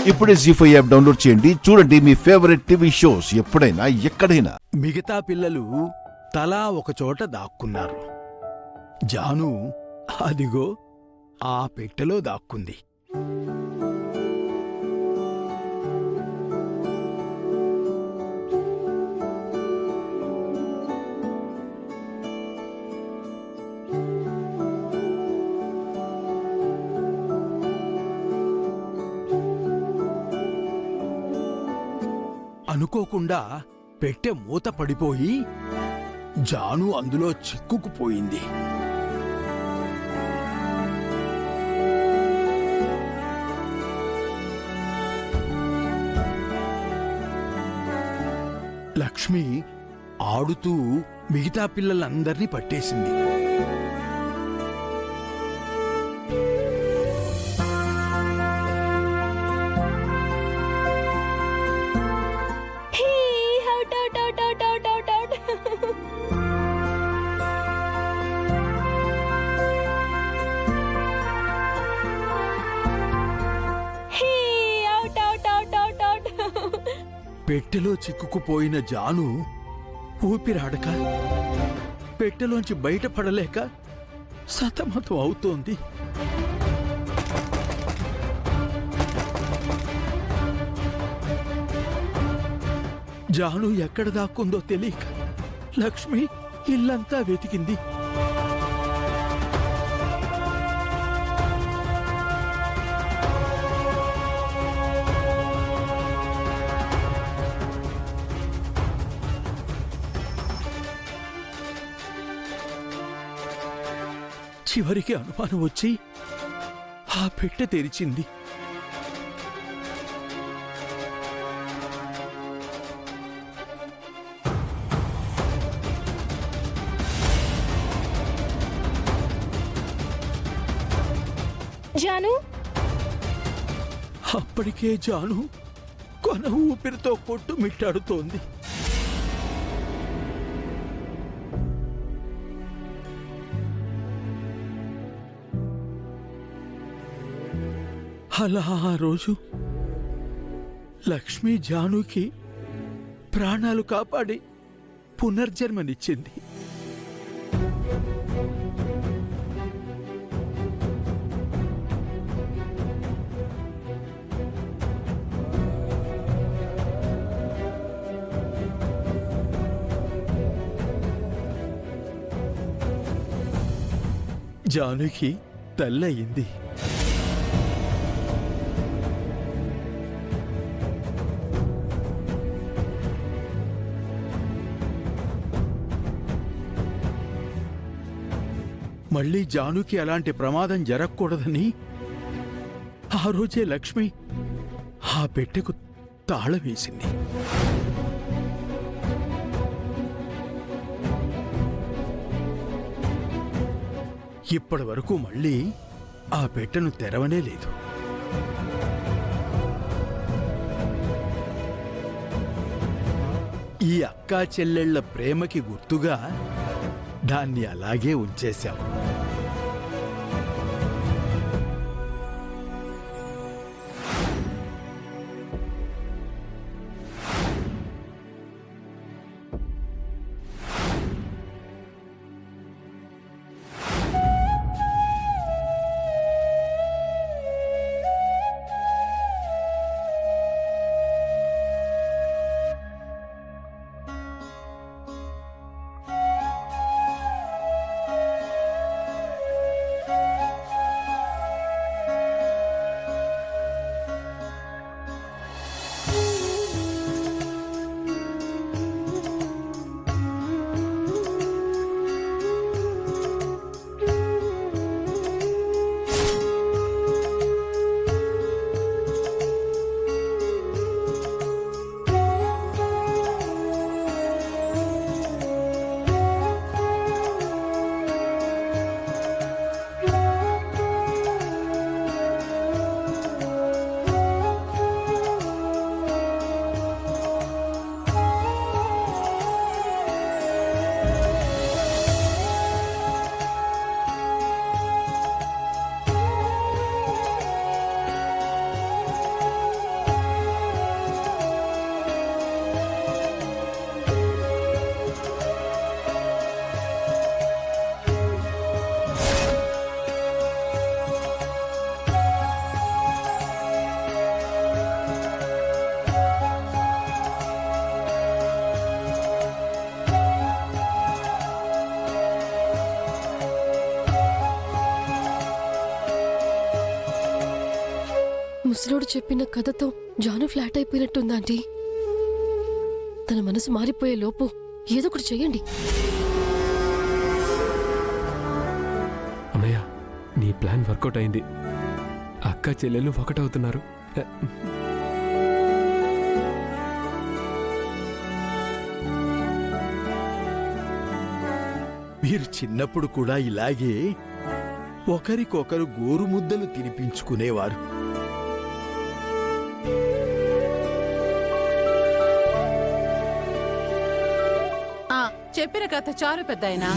ఇప్పుడే జీ5 app download చేయండి. చూడండి మీ ఫేవరెట్ టీవీ షోస్ ఎప్పుడైనా ఎక్కడైనా. మిగతా పిల్లలు తలా ఒకచోట దాక్కున్నారు. జాను అదిగో ఆ పెట్టెలో దాక్కుంది. అనుకోకుండా పెట్టె మూత పడిపోయి జాను అందులో చిక్కుకుపోయింది. లక్ష్మి ఆడుతూ మిగతా పిల్లలందర్నీ పట్టేసింది. పెట్టెలో చిక్కుకుపోయిన జాను ఊపిరాడక పెట్టెలోంచి బయటపడలేక సతమతం అవుతోంది. జాను ఎక్కడ దాక్కుందో తెలియక లక్ష్మి ఇల్లంతా వెతికింది. చివరికి అనుమానం వచ్చి ఆ పెట్టె తెరిచింది. జాను, అప్పటికే జాను కొన ఊపిరితో కొట్టుమిట్టాడుతోంది. అలా ఆ రోజు లక్ష్మీ జానుకి ప్రాణాలు కాపాడి పునర్జన్మనిచ్చింది. జానుకి తల్లయింది. మళ్లీ జానుకి అలాంటి ప్రమాదం జరగకూడదని ఆ రోజే లక్ష్మి ఆ పెట్టెకు తాళం వేసింది. ఇప్పటి వరకు మళ్లీ ఆ పెట్టెను తెరవనే లేదు. ఈ అక్కా చెల్లెళ్ల ప్రేమకి గుర్తుగా దాన్ని అలాగే ఉంచేశాం. ముసలోడు చెప్పిన కథతో జాను ఫ్లాట్ అయిపోయినట్టుందాంటీ. తన మనసు మారిపోయే లోపు ఏదో ఒకటి చెయ్యండి. అన్నయ్య, నీ ప్లాన్ వర్కౌట్ అయింది. అక్క చెల్లెలు ఒకటవుతున్నారు. మీరు చిన్నప్పుడు కూడా ఇలాగే ఒకరికొకరు గోరుముద్దలు తినిపించుకునేవారు. చెప్పిన కథ చారు పెద్దాయనా.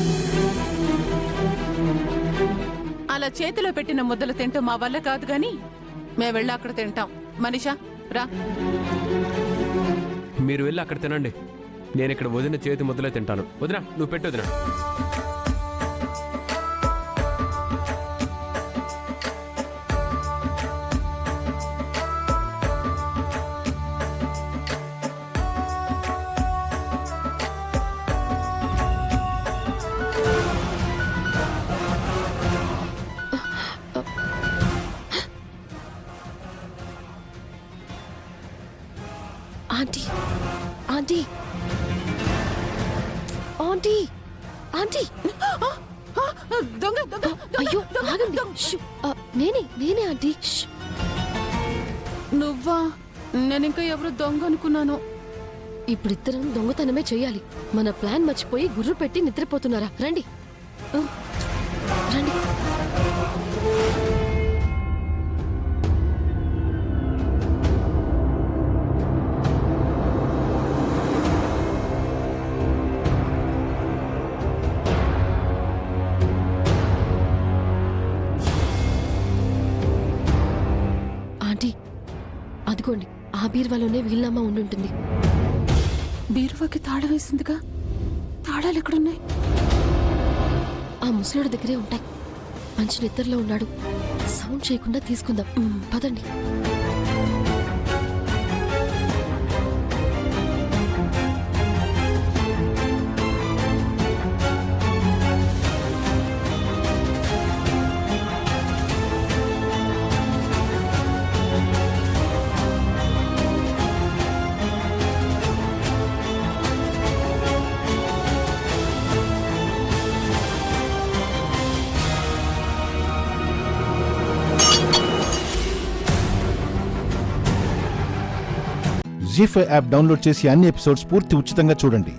అలా చేతిలో పెట్టిన ముద్దలు తింటూ మా వల్ల కాదు గాని మేము వెళ్ళి అక్కడ తింటాం. మనీషా రా. మీరు వెళ్ళి అక్కడ తినండి. నేను ఇక్కడ వదిన చేతి ముద్దలే తింటాను. వదినా, నువ్వు పెట్టు వదినా. Aunty, aunty, aunty, aunty! దొంగ దొంగ అయ్యో, ఆగండి. షూ. నేనే ఆంటీ. షూ. నువ్వా? నేనింకా ఎవరు దొంగ అనుకున్నాను. ఇప్పుడిద్దరం దొంగతనమే చెయ్యాలి. మన ప్లాన్ మర్చిపోయి గుర్రు పెట్టి నిద్రపోతున్నారా? రండి, రండి. ఆంటీ, అదిగోండి, ఆ బీర్వాలోనే వీలునామా ఉండుంటుంది. బీరువాకి తాళం వేసిందిగా. తాళాలు ఎక్కడున్నాయి? ఆ ముసలోడి దగ్గరే ఉంటాయి. మంచి నిద్రలో ఉన్నాడు. సౌండ్ చేయకుండా తీసుకుందాం. పదండి. జీ5 యాప్ డౌన్లోడ్ చేసి అన్ని ఎపిసోడ్స్ పూర్తి ఉచితంగా చూడండి.